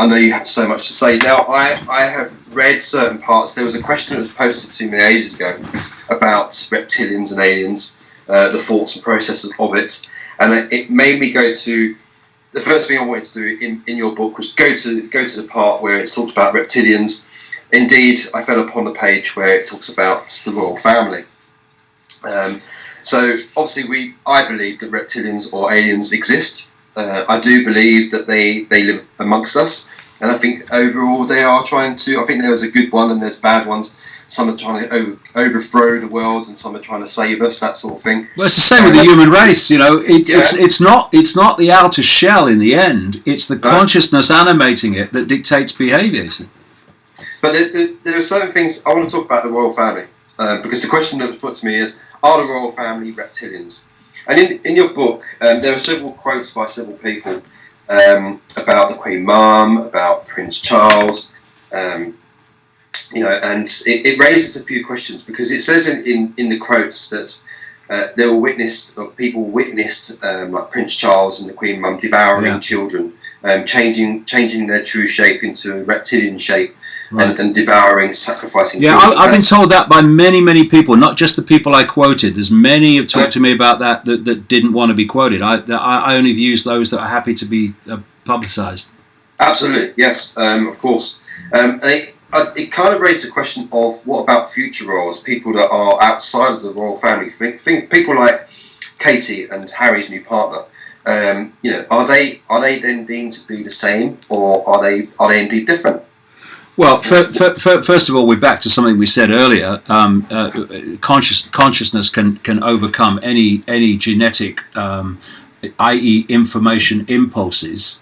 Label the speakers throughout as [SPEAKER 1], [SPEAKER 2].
[SPEAKER 1] I know you have so much to say. Now, I have read certain parts. There was a question that was posted to me ages ago about reptilians and aliens, the thoughts and processes of it, and it made me go to the first thing I wanted to do in your book was go to the part where it talks about reptilians. Indeed, I fell upon the page where it talks about the royal family. So obviously, I believe that reptilians or aliens exist. I do believe that they live amongst us, and I think overall they are trying to. I think there was a good one and there's bad ones. Some are trying to overthrow the world, and some are trying to save us. That sort of thing.
[SPEAKER 2] Well, it's the same with the human race. You know, it's not the outer shell in the end. It's the consciousness animating it that dictates behaviour.
[SPEAKER 1] But there are certain things I want to talk about the royal family because the question that was put to me is: are the royal family reptilians? And in your book, there are several quotes by several people about the Queen Mum, about Prince Charles. And it raises a few questions because it says in the quotes that people witnessed like Prince Charles and the Queen Mum devouring children, changing their true shape into a reptilian shape, and devouring, sacrificing children.
[SPEAKER 2] I've been told that by many people, not just the people I quoted. There's many who've talked to me about that didn't want to be quoted. I only use those that are happy to be publicised.
[SPEAKER 1] Absolutely, yes, of course. And it kind of raised the question of what about future royals, people that are outside of the royal family. Think people like Katie and Harry's new partner. Are they then deemed to be the same, or are they indeed different?
[SPEAKER 2] Well, first of all, we're back to something we said earlier. Consciousness can overcome any genetic, i.e., information impulses.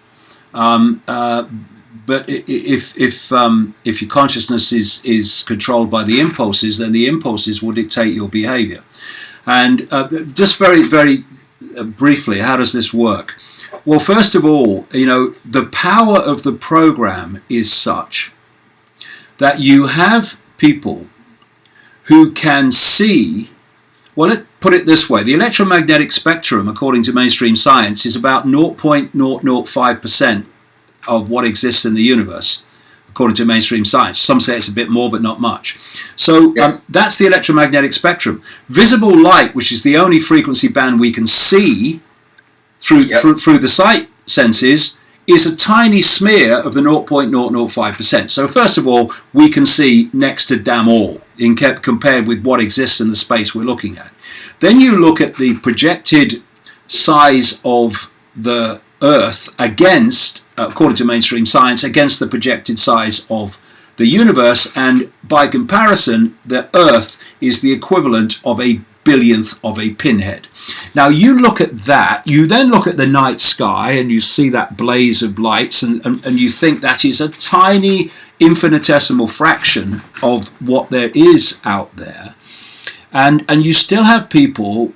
[SPEAKER 2] But if your consciousness is controlled by the impulses, then the impulses will dictate your behaviour. And just very, very briefly, how does this work? Well, first of all, the power of the program is such that you have people who can see. Well, let's put it this way: the electromagnetic spectrum, according to mainstream science, is about 0.005% of what exists in the universe, according to mainstream science. Some say it's a bit more, but not much. So that's the electromagnetic spectrum. Visible light, which is the only frequency band we can see through the sight senses, is a tiny smear of the 0.005%. So first of all, we can see next to damn all compared with what exists in the space we're looking at. Then you look at the projected size of the Earth against, according to mainstream science, against the projected size of the universe, and by comparison, the Earth is the equivalent of a billionth of a pinhead. Now you look at that, you then look at the night sky and you see that blaze of lights, and you think that is a tiny infinitesimal fraction of what there is out there. And you still have people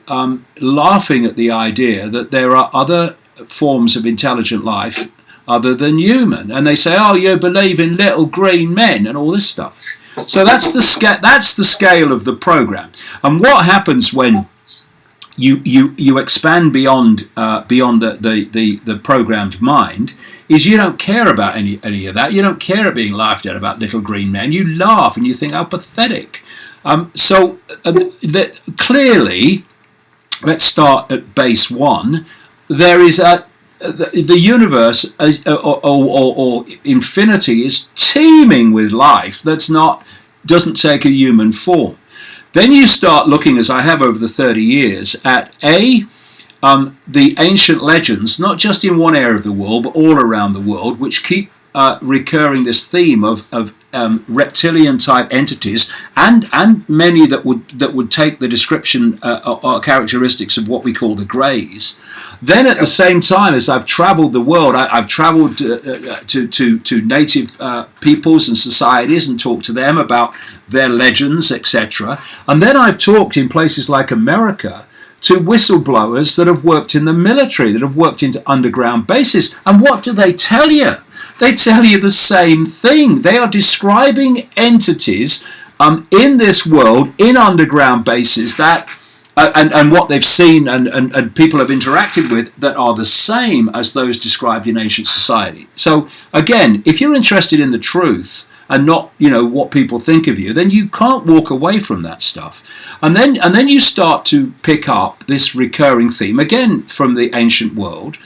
[SPEAKER 2] laughing at the idea that there are other forms of intelligent life other than human, and they say, "Oh, you believe in little green men and all this stuff." So that's the scale of the program. And what happens when you expand beyond the programmed mind is you don't care about any of that. You don't care about being laughed at about little green men. You laugh and you think how pathetic. Clearly, let's start at base one. There is the universe or infinity is teeming with life doesn't take a human form. Then you start looking, as I have over the 30 years, at the ancient legends, not just in one area of the world, but all around the world, which keep recurring this theme of reptilian type entities, and many that would take the description or characteristics of what we call the Greys. Then at the same time as I've travelled the world, I've travelled to native peoples and societies and talked to them about their legends, etc. And then I've talked in places like America to whistleblowers that have worked in the military, that have worked into underground bases. And what do they tell you? They tell you the same thing. They are describing entities in this world, in underground bases, that and what they've seen and people have interacted with that are the same as those described in ancient society. So again, if you're interested in the truth and not, what people think of you, then you can't walk away from that stuff. And then you start to pick up this recurring theme again from the ancient world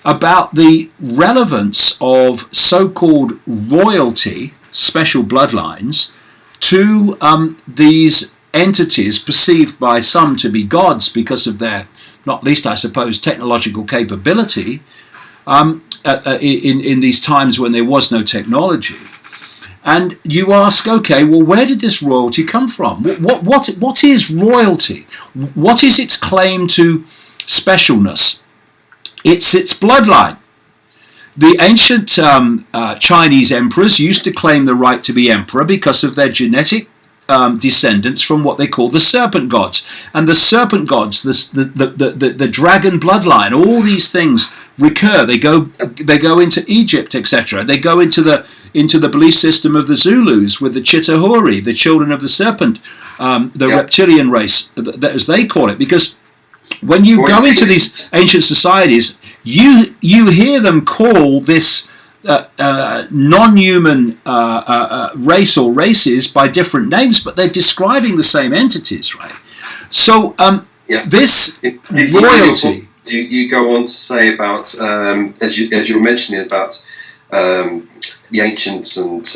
[SPEAKER 2] about the relevance of so-called royalty, special bloodlines, to these entities perceived by some to be gods because of their, not least I suppose, technological capability in these times when there was no technology. And you ask, okay, well, where did this royalty come from? What is royalty? What is its claim to specialness? It's its bloodline. The ancient Chinese emperors used to claim the right to be emperor because of their genetic descendants from what they call the serpent gods. And the serpent gods, the dragon bloodline, all these things recur. They go into Egypt, etc. They go into the belief system of the Zulus with the Chitahuri, the children of the serpent, the reptilian race, as they call it. Because when you go into these ancient societies, you hear them call this non-human race or races by different names, but they're describing the same entities, right? So this royalty.
[SPEAKER 1] You go on to say about, as you were mentioning about the ancients and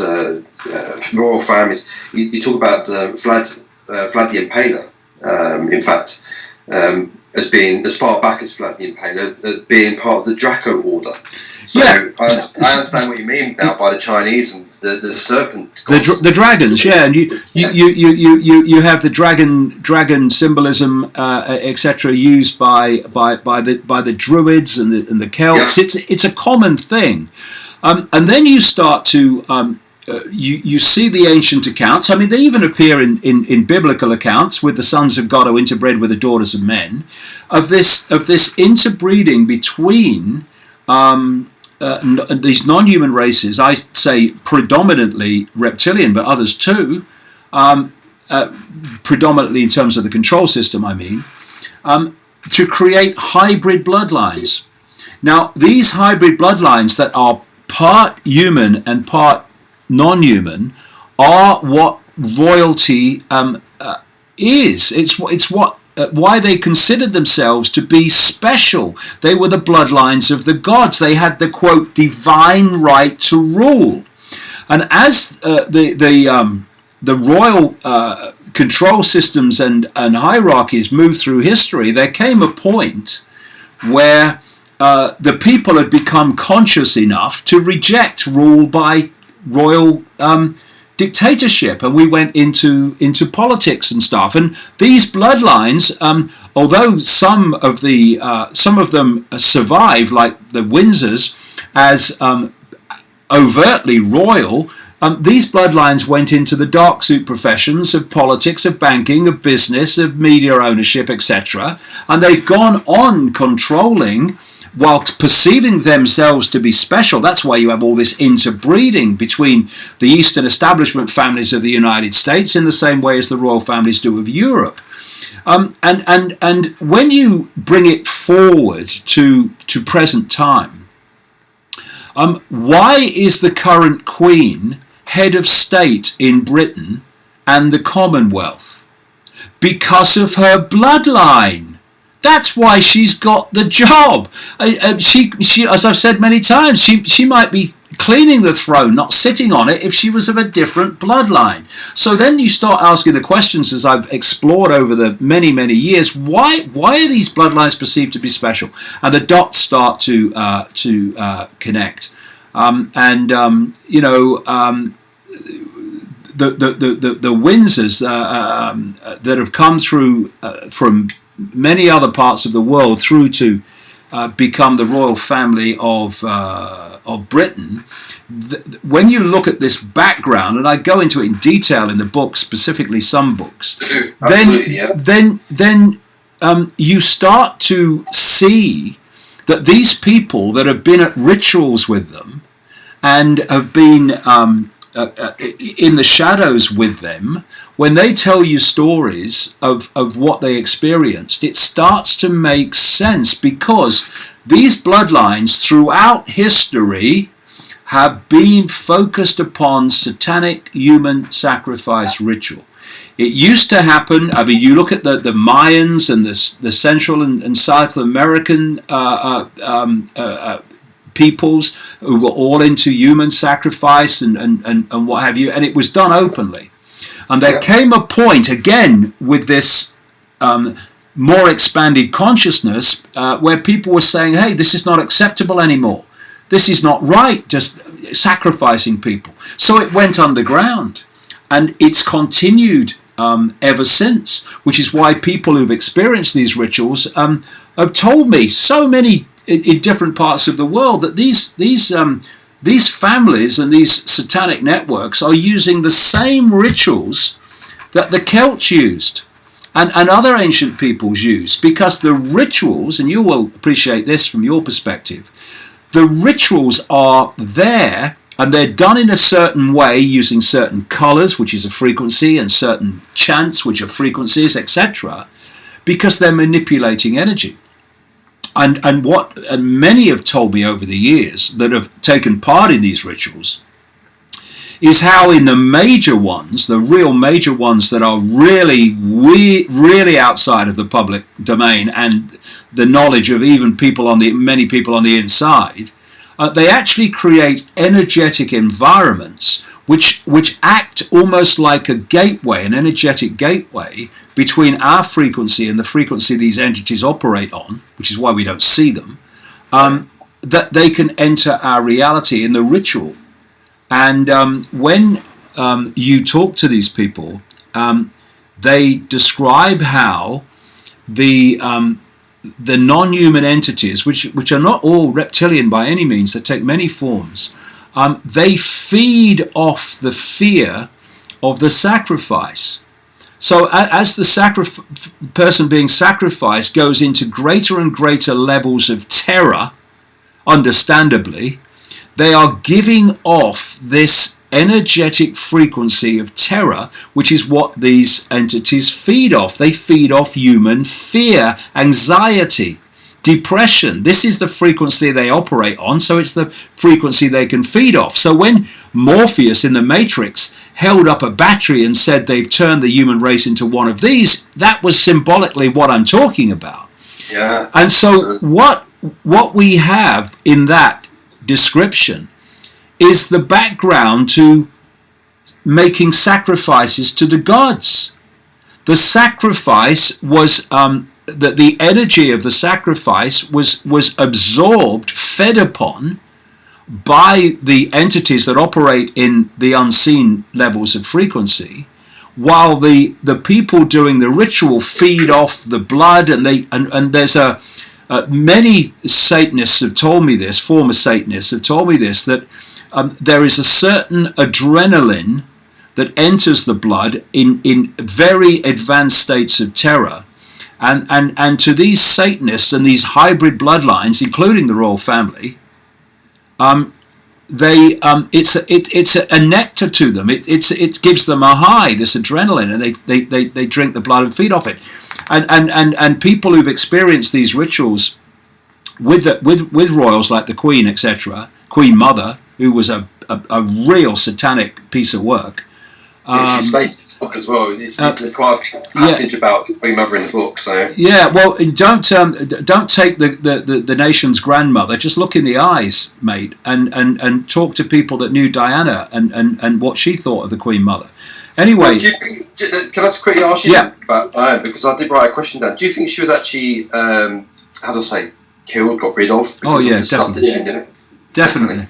[SPEAKER 1] royal families. You talk about Vlad the Impaler. In fact, as being as far back as Vlad the Impaler, being part of the Draco order. So I understand what you mean now by the Chinese and the serpent gods.
[SPEAKER 2] The dragons, and you have the dragon symbolism, etc., used by the Druids and the Celts. It's a common thing, and then you start to you see the ancient accounts. I mean, they even appear in biblical accounts with the sons of God who interbred with the daughters of men, of this interbreeding between these non-human races. I say predominantly reptilian, but others too, predominantly in terms of the control system, I mean, to create hybrid bloodlines. Now, these hybrid bloodlines that are part human and part non-human are what royalty is. It's what why they considered themselves to be special. They were the bloodlines of the gods. They had the, quote, divine right to rule. And as the royal control systems and hierarchies moved through history, there came a point where the people had become conscious enough to reject rule by royal dictatorship, and we went into politics and stuff. And these bloodlines, although some of them survive, like the Windsors, as overtly royal, these bloodlines went into the dark suit professions of politics, of banking, of business, of media ownership, etc. And they've gone on controlling while perceiving themselves to be special. That's why you have all this interbreeding between the Eastern establishment families of the United States in the same way as the royal families do of Europe. And when you bring it forward to present time, why is the current Queen head of state in Britain and the Commonwealth? Because of her bloodline. That's why she's got the job. She, as I've said many times, she might be cleaning the throne, not sitting on it, if she was of a different bloodline. So then you start asking the questions, as I've explored over the many, many years, why are these bloodlines perceived to be special? And the dots start to connect. The Windsors that have come through from many other parts of the world through to become the royal family of Britain. When you look at this background, and I go into it in detail in the book, specifically some books, then you start to see that these people that have been at rituals with them and have been in the shadows with them, when they tell you stories of what they experienced, it starts to make sense, because these bloodlines throughout history have been focused upon satanic human sacrifice ritual. It used to happen, I mean, you look at the Mayans and the Central and South American peoples who were all into human sacrifice and what have you, and it was done openly. And there came a point, again, with this more expanded consciousness, where people were saying, hey, this is not acceptable anymore. This is not right, just sacrificing people. So it went underground, and it's continued ever since, which is why people who've experienced these rituals have told me, so many in different parts of the world, that these families and these satanic networks are using the same rituals that the Celts used and other ancient peoples used, because the rituals, and you will appreciate this from your perspective, the rituals are there, and they're done in a certain way using certain colors, which is a frequency, and certain chants, which are frequencies, etc., because they're manipulating energy. And what many have told me over the years that have taken part in these rituals is how in the major ones, the real major ones that are really outside of the public domain and the knowledge of even many people on the inside, they actually create energetic environments which act almost like a gateway, an energetic gateway between our frequency and the frequency these entities operate on, which is why we don't see them, that they can enter our reality in the ritual. And when you talk to these people, they describe how the non-human entities, which are not all reptilian by any means, they take many forms, they feed off the fear of the sacrifice. So as the person being sacrificed goes into greater and greater levels of terror, understandably, they are giving off this energetic frequency of terror, which is what these entities feed off. They feed off human fear, anxiety, depression. This is the frequency they operate on, so it's the frequency they can feed off. So when Morpheus in the Matrix held up a battery and said they've turned the human race into one of these, that was symbolically what I'm talking about.
[SPEAKER 1] Yeah.
[SPEAKER 2] And so what we have in that description is the background to making sacrifices to the gods. The sacrifice was the energy of the sacrifice was absorbed, fed upon by the entities that operate in the unseen levels of frequency, while the people doing the ritual feed off the blood, and there's many Satanists have told me this, former Satanists have told me this, that there is a certain adrenaline that enters the blood in very advanced states of terror. And to these Satanists and these hybrid bloodlines, including the royal family, it's a nectar to them. It gives them a high, this adrenaline, and they drink the blood and feed off it. And people who've experienced these rituals with royals like the Queen, etc., Queen Mother, who was a real satanic piece of work.
[SPEAKER 1] She states in the book as well. There's quite a passage about Queen Mother in the book. So
[SPEAKER 2] yeah, well, don't take the nation's grandmother. Just look in the eyes, mate, and talk to people that knew Diana and what she thought of the Queen Mother. Anyway,
[SPEAKER 1] can I just quickly ask you about Diana, because I did write a question down. Do you think she was actually how do I say, killed, got rid of?
[SPEAKER 2] Oh yeah, definitely.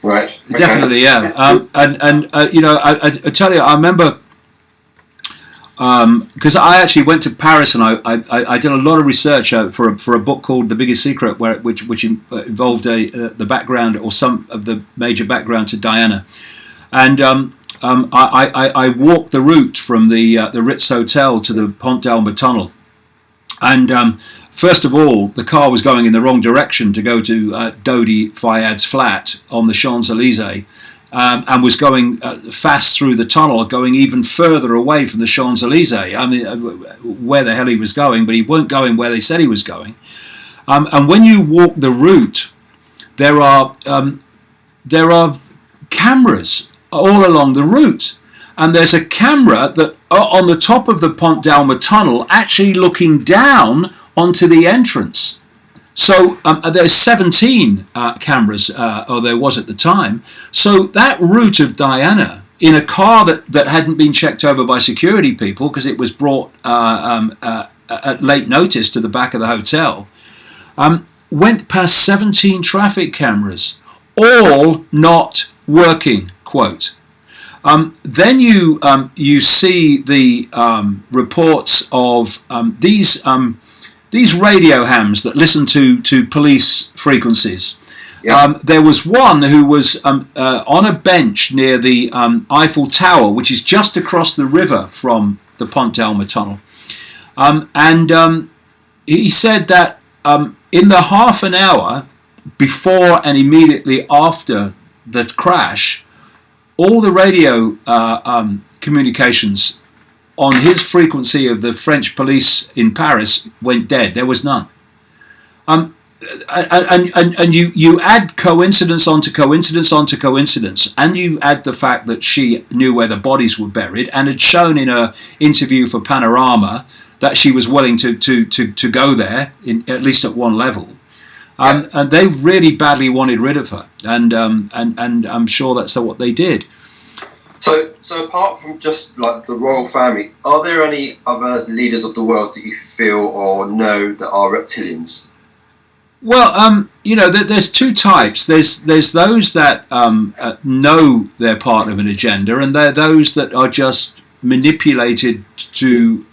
[SPEAKER 1] Right. Okay.
[SPEAKER 2] Definitely, yeah. I tell you, I remember because I actually went to Paris and I did a lot of research for a book called The Biggest Secret, which involved the background or some of the major background to Diana, and I walked the route from the Ritz Hotel to the Pont d'Alma Tunnel, and first of all, the car was going in the wrong direction to go to Dodi Fayad's flat on the Champs-Élysées. and was going fast through the tunnel, going even further away from the Champs-Elysees. I mean, where the hell he was going, but he weren't going where they said he was going. And when you walk the route, there are cameras all along the route. And there's a camera that on the top of the Pont d'Alma tunnel, actually looking down onto the entrance. So there's 17 cameras, or there was at the time. So that route of Diana, in a car that hadn't been checked over by security people because it was brought at late notice to the back of the hotel, went past 17 traffic cameras, all not working, quote. Then you see the reports of these radio hams that listen to police frequencies. Yeah. There was one who was on a bench near the Eiffel Tower, which is just across the river from the Pont d'Alma tunnel, and he said that in the half an hour before and immediately after the crash, all the radio communications on his frequency of the French police in Paris went dead. There was none. And you add coincidence onto coincidence onto coincidence, and you add the fact that she knew where the bodies were buried and had shown in her interview for Panorama that she was willing to go there, at least at one level. And they really badly wanted rid of her, and I'm sure that's what they did.
[SPEAKER 1] So apart from just like the royal family, are there any other leaders of the world that you feel or know that are reptilians?
[SPEAKER 2] Well, there's two types. There's those that know they're part of an agenda, and they're those that are just manipulated to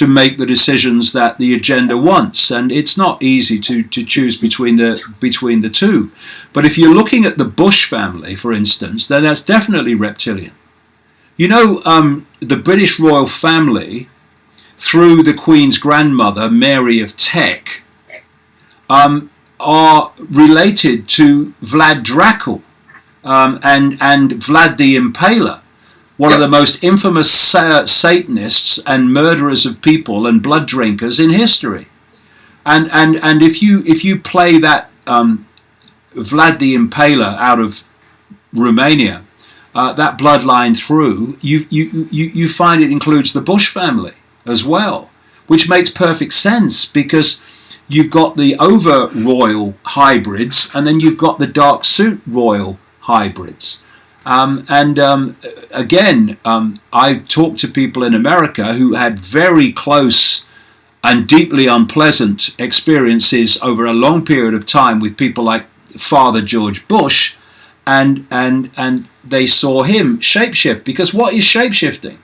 [SPEAKER 2] make the decisions that the agenda wants, and it's not easy to choose between the two. But if you're looking at the Bush family, for instance, then that's definitely reptilian. The British royal family, through the Queen's grandmother, Mary of Teck, are related to Vlad Dracul and Vlad the Impaler, one of the most infamous Satanists and murderers of people and blood drinkers in history. And if you play that Vlad the Impaler out of Romania, that bloodline through, you find it includes the Bush family as well, which makes perfect sense because you've got the over royal hybrids and then you've got the dark suit royal hybrids. Again, I've talked to people in America who had very close and deeply unpleasant experiences over a long period of time with people like Father George Bush, and they saw him shapeshift. Because what is shapeshifting?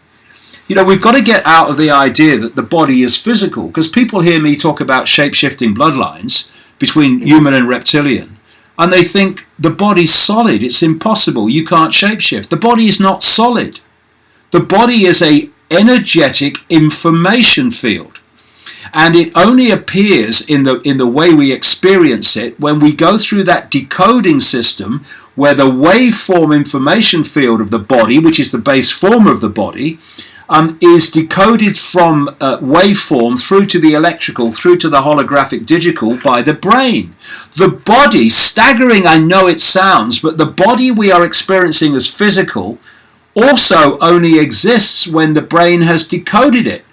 [SPEAKER 2] We've got to get out of the idea that the body is physical, because people hear me talk about shapeshifting bloodlines between human and reptilian, and they think the body's solid. It's impossible. You can't shapeshift. The body is not solid. The body is a energetic information field, and it only appears in the way we experience it when we go through that decoding system where the waveform information field of the body, which is the base form of the body, is decoded from waveform through to the electrical, through to the holographic digital by the brain. The body, staggering I know it sounds, but the body we are experiencing as physical also only exists when the brain has decoded it.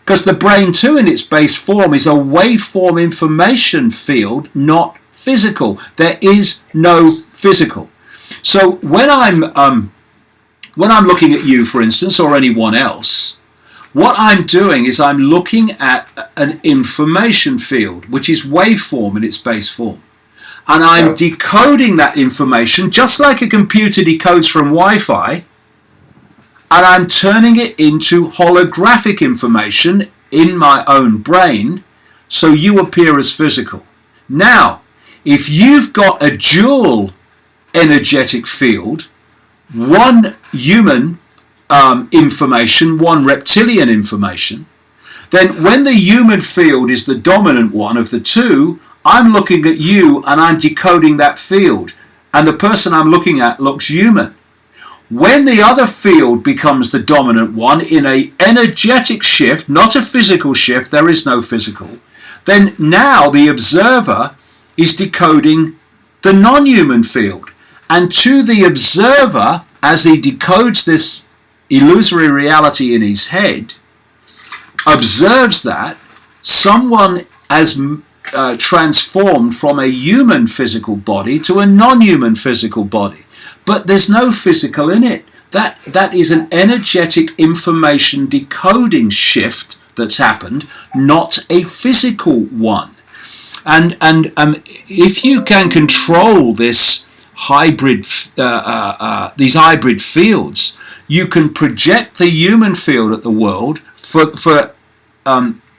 [SPEAKER 2] Because the brain too in its base form is a waveform information field, not physical. There is no physical. So when I'm looking at you, for instance, or anyone else, what I'm doing is I'm looking at an information field, which is waveform in its base form. And I'm decoding that information, just like a computer decodes from Wi-Fi, and I'm turning it into holographic information in my own brain, so you appear as physical. Now, if you've got a dual energetic field, one human information, one reptilian information, then when the human field is the dominant one of the two, I'm looking at you and I'm decoding that field. and the person I'm looking at looks human. When the other field becomes the dominant one in a energetic shift, not a physical shift, there is no physical, then now the observer is decoding the non-human field. And to the observer, as he decodes this illusory reality in his head, observes that someone has transformed from a human physical body to a non-human physical body. But there's no physical in it. That is an energetic information decoding shift that's happened, not a physical one. And if you can control this hybrid, these hybrid fields, you can project the human field at the world for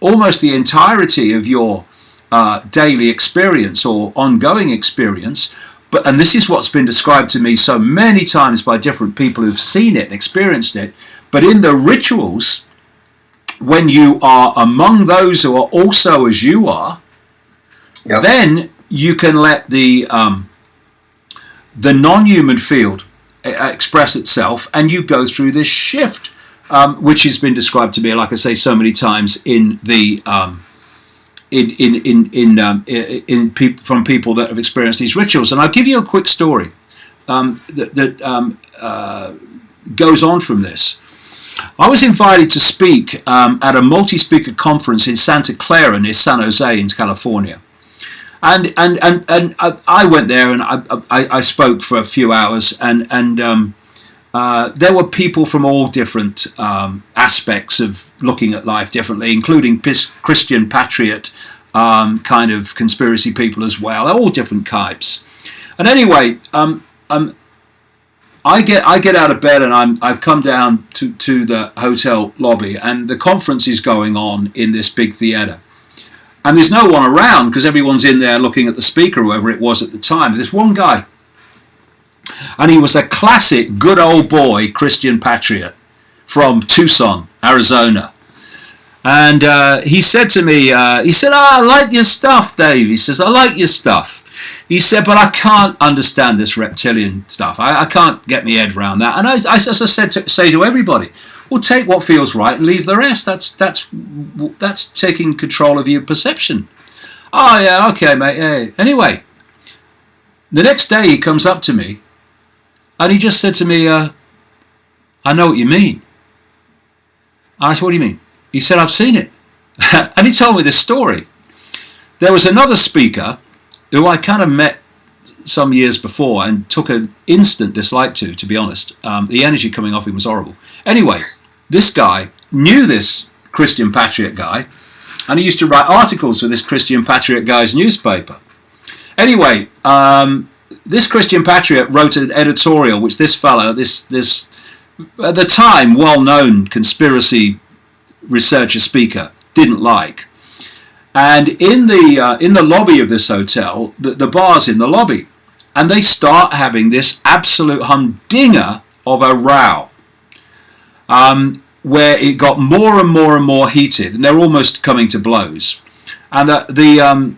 [SPEAKER 2] almost the entirety of your daily experience or ongoing experience. And this is what's been described to me so many times by different people who've seen it and experienced it. But in the rituals, when you are among those who are also as you are, yep, then you can let the non-human field express itself, and you go through this shift, which has been described to me, like I say, so many times in the from people that have experienced these rituals. And I'll give you a quick story that goes on from this. I was invited to speak at a multi-speaker conference in Santa Clara near San Jose in California. And I went there and I spoke for a few hours, and there were people from all different aspects of looking at life differently, including Christian patriot kind of conspiracy people as well, all different types. And anyway, I get out of bed and I've come down to the hotel lobby, and the conference is going on in this big theatre. And there's no one around because everyone's in there looking at the speaker, whoever it was at the time. And there's one guy, and he was a classic good old boy Christian patriot from Tucson, Arizona. And he said to me, he said, I like your stuff, Dave. He says, I like your stuff. He said, but I can't understand this reptilian stuff. I can't get my head around that. And as I said, say to everybody, well, take what feels right and leave the rest. That's taking control of your perception. Oh, yeah, okay, mate. Yeah. Anyway, the next day he comes up to me and he just said to me, I know what you mean. And I said, what do you mean? He said, I've seen it. And he told me this story. There was another speaker who I kind of met some years before and took an instant dislike to be honest. The energy coming off him was horrible. Anyway, this guy knew this Christian patriot guy, and he used to write articles for this Christian patriot guy's newspaper. Anyway, this Christian patriot wrote an editorial which this fellow, this at the time well-known conspiracy researcher speaker, didn't like. And in the lobby of this hotel, the bar's in the lobby, and they start having this absolute humdinger of a row, where it got more and more and more heated, and they're almost coming to blows. And the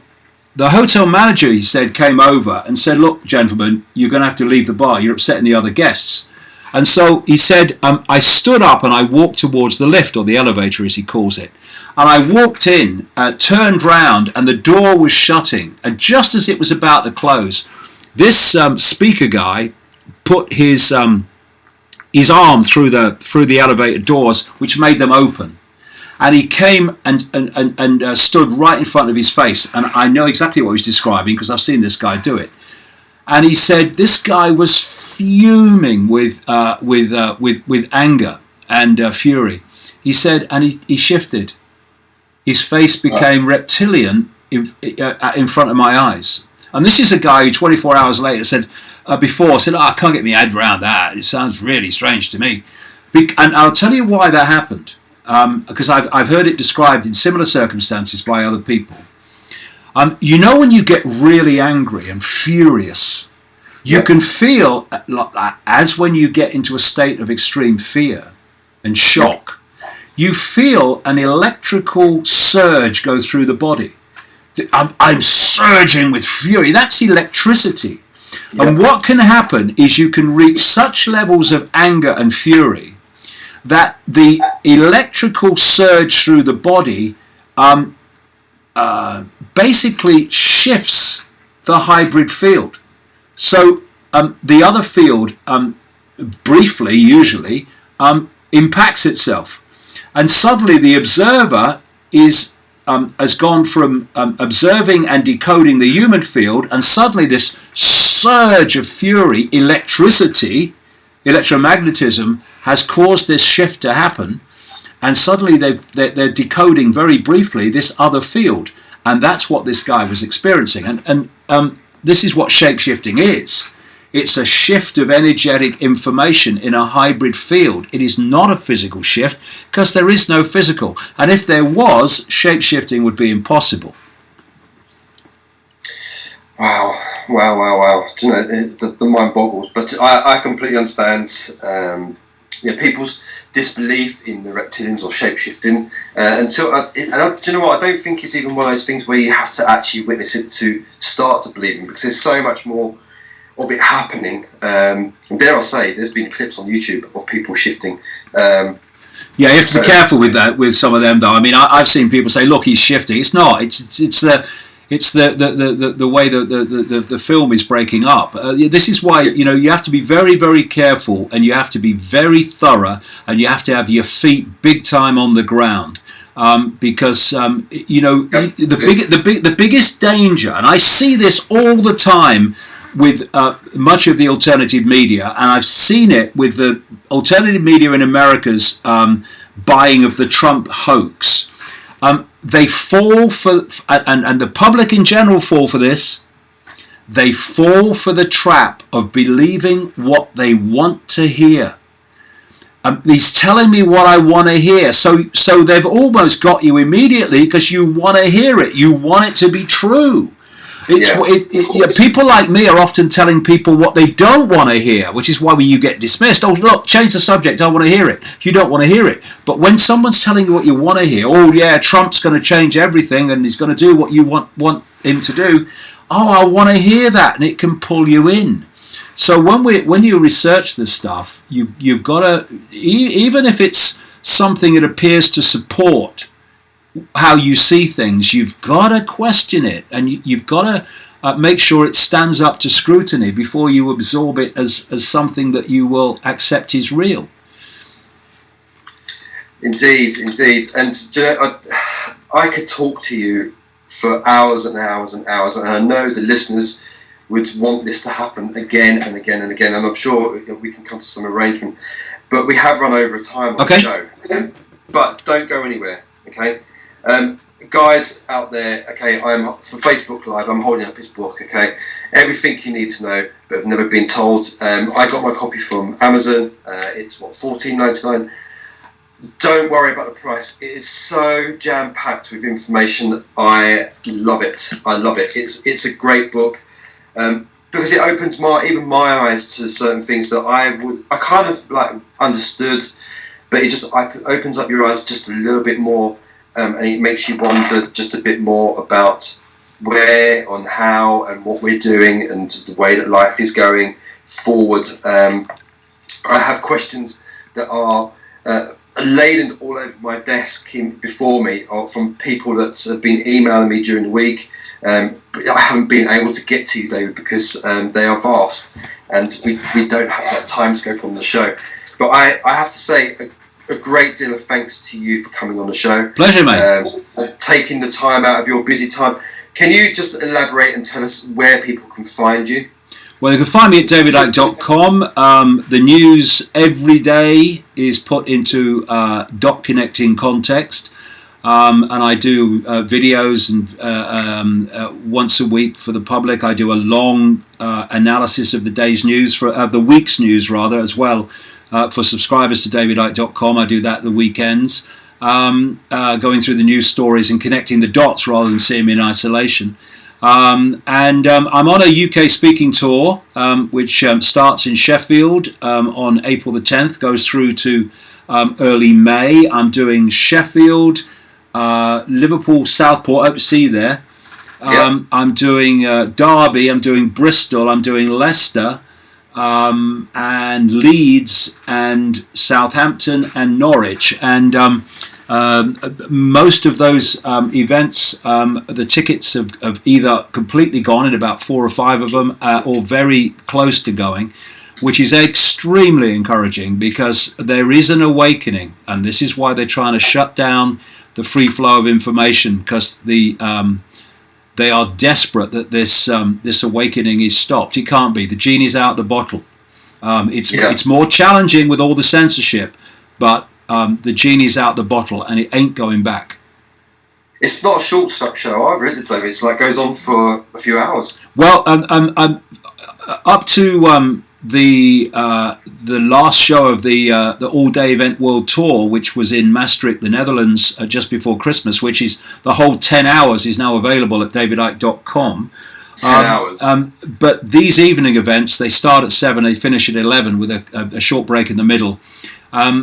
[SPEAKER 2] hotel manager, he said, came over and said, look, gentlemen, you're going to have to leave the bar. You're upsetting the other guests. And so he said, I stood up and I walked towards the lift, or the elevator as he calls it. And I walked in, turned round, and the door was shutting. And just as it was about to close, this speaker guy put his arm through the elevator doors, which made them open. And he came and stood right in front of his face. And I know exactly what he was describing because I've seen this guy do it. And he said this guy was fuming with anger and fury. He said, and he shifted. His face became reptilian in front of my eyes. And this is a guy who 24 hours later said, I can't get my head around that. It sounds really strange to me. And I'll tell you why that happened. Because I've heard it described in similar circumstances by other people. You know when you get really angry and furious, you can feel as when you get into a state of extreme fear and shock, you feel an electrical surge go through the body. I'm surging with fury. That's electricity. And what can happen is you can reach such levels of anger and fury that the electrical surge through the body basically shifts the hybrid field. So the other field, briefly, usually, impacts itself. And suddenly the observer has gone from observing and decoding the human field, and suddenly this surge of fury, electromagnetism, has caused this shift to happen, and suddenly they're decoding very briefly this other field, and that's what this guy was experiencing. And this is what shapeshifting is. It's a shift of energetic information in a hybrid field. It is not a physical shift because there is no physical. And if there was, shapeshifting would be impossible.
[SPEAKER 1] Wow. You know, the mind boggles. But I completely understand people's disbelief in the reptilians or shapeshifting. Do you know what? I don't think it's even one of those things where you have to actually witness it to start to believe in, because there's so much more of it happening. And dare I say, there's been clips on YouTube of people shifting.
[SPEAKER 2] Yeah, you have to be careful with that, with some of them, though. I mean, I've seen people say, "Look, he's shifting." It's not. It's the way the film is breaking up. This is why you have to be very, very careful, and you have to be very thorough, and you have to have your feet big time on the ground. Because the biggest danger, and I see this all the time with much of the alternative media, and I've seen it with the alternative media in America's buying of the Trump hoax. They fall for, and the public in general fall for this. They fall for the trap of believing what they want to hear. He's telling me what I want to hear. So they've almost got you immediately because you want to hear it. You want it to be true. People like me are often telling people what they don't want to hear, which is why you get dismissed. Oh, look, change the subject. I want to hear it. You don't want to hear it. But when someone's telling you what you want to hear, oh yeah, Trump's going to change everything and he's going to do what you want him to do. Oh, I want to hear that, and it can pull you in. So when you research this stuff, you've got to, even if it's something that appears to support how you see things, you've got to question it, and you've got to make sure it stands up to scrutiny before you absorb it as something that you will accept is real.
[SPEAKER 1] Indeed. And I could talk to you for hours and hours and hours, and I know the listeners would want this to happen again and again and again, and I'm sure we can come to some arrangement, but we have run over time on the show. But don't go anywhere, okay? Guys out there, okay, I'm for Facebook Live, I'm holding up this book, okay? Everything you need to know but have never been told. I got my copy from Amazon. It's $14.99. Don't worry about the price. It is so jam-packed with information. I love it. It's a great book. Because it opens my eyes to certain things that I kind of like understood, but it just opens up your eyes just a little bit more, and it makes you wonder just a bit more about where, on how, and what we're doing, and the way that life is going forward. I have questions that are laden all over my desk before me, from people that have been emailing me during the week. I haven't been able to get to you, David, because they are vast, and we don't have that time scope on the show. But I have to say a great deal of thanks to you for coming on the show. Pleasure, mate. Taking the time out of your busy time. Can you just elaborate and tell us where people can find you?
[SPEAKER 2] Well, you can find me at davidicke.com. The news every day is put into dot connecting context. And I do videos and once a week for the public. I do a long analysis of the day's news, of the week's news rather, as well, for subscribers to davidicke.com. I do that the weekends, going through the news stories and connecting the dots rather than seeing them in isolation. I'm on a UK speaking tour, which starts in Sheffield on April the 10th, goes through to early May. I'm doing Sheffield, Liverpool, Southport. I hope to see you there. I'm doing Derby, I'm doing Bristol, I'm doing Leicester, and Leeds and Southampton and Norwich. And most of those events, the tickets have either completely gone in about 4 or 5 of them, or very close to going, which is extremely encouraging, because there is an awakening, and this is why they're trying to shut down the free flow of information, because they are desperate that this awakening is stopped. It can't be. The genie's out the bottle. It's more challenging with all the censorship, but the genie's out the bottle, and it ain't going back.
[SPEAKER 1] It's not a short show either, is it, David? It's like goes on for a few hours.
[SPEAKER 2] Well, up to the last show of the all-day event world tour, which was in Maastricht, the Netherlands, just before Christmas, which is the whole 10 hours is now available at davidicke.com.
[SPEAKER 1] 10 hours.
[SPEAKER 2] But these evening events, they start at 7, they finish at 11 with a short break in the middle. It's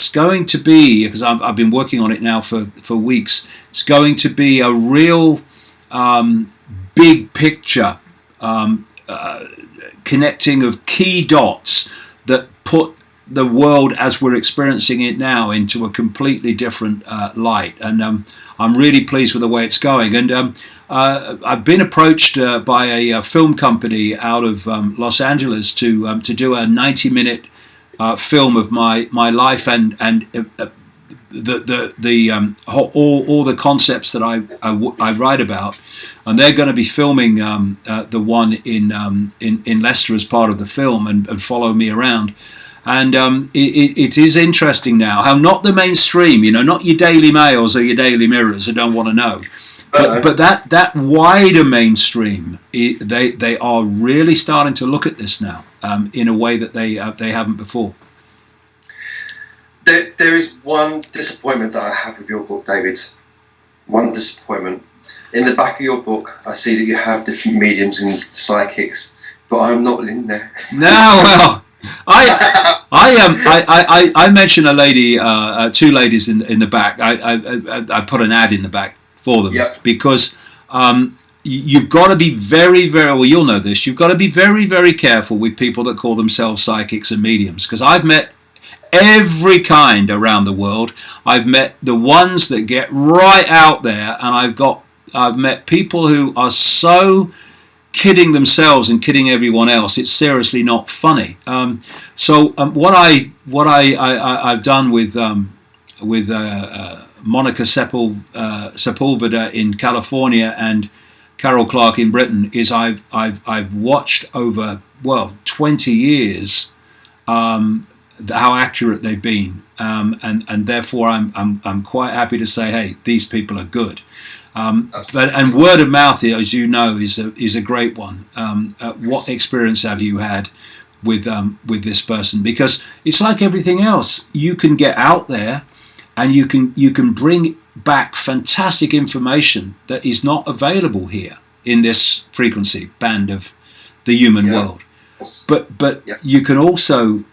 [SPEAKER 2] going to be, because I've been working on it now for weeks, it's going to be a real big picture connecting of key dots that put the world as we're experiencing it now into a completely different light. And I'm really pleased with the way it's going. And I've been approached by a film company out of Los Angeles to do a 90-minute film of my life and all the concepts that I write about, and they're going to be filming the one in Leicester as part of the film and follow me around. And it is interesting now how not the mainstream, not your Daily Mails or your Daily Mirrors who don't want to know, but that wider mainstream, they are really starting to look at this now in a way that they haven't before.
[SPEAKER 1] There is one disappointment that I have with your book, David. One disappointment. In the back of your book, I see that you have different mediums and psychics, but I'm not in there.
[SPEAKER 2] No, well, I mentioned a lady, 2 ladies in the back. I put an ad in the back for them because you've got to be very, very, well, you'll know this, you've got to be very, very careful with people that call themselves psychics and mediums, because I've met every kind around the world. I've met the ones that get right out there, and I've met people who are so kidding themselves and kidding everyone else. It's seriously not funny. So what I've done with Monica Sepulveda in California and Carol Clark in Britain is I've watched over 20 years how accurate they've been, and therefore I'm quite happy to say, hey, these people are good. And word of mouth, as you know, is a great one. What experience have you had with this person? Because it's like everything else. You can get out there, and you can bring back fantastic information that is not available here in this frequency band of the human world. But you can also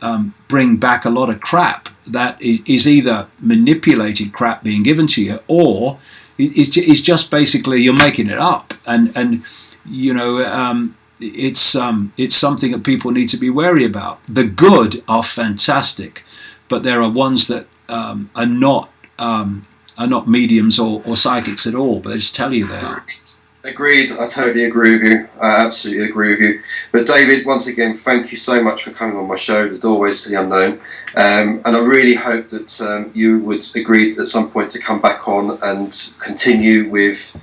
[SPEAKER 2] bring back a lot of crap that is either manipulated crap being given to you, or it's just basically you're making it up, and it's something that people need to be wary about. The good are fantastic, but there are ones that are not mediums or psychics at all, but they just tell you that.
[SPEAKER 1] Agreed. I totally agree with you. I absolutely agree with you. But David, once again, thank you so much for coming on my show, The Doorways to the Unknown. And I really hope that you would agree at some point to come back on and continue with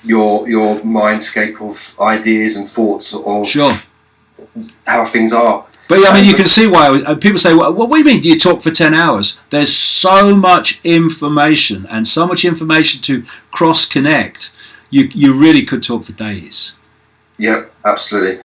[SPEAKER 1] your mindscape of ideas and thoughts of how things are.
[SPEAKER 2] But I mean, you can see why people say, well, what do you mean you talk for 10 hours? There's so much information and so much information to cross-connect. You really could talk for days.
[SPEAKER 1] Yeah, absolutely.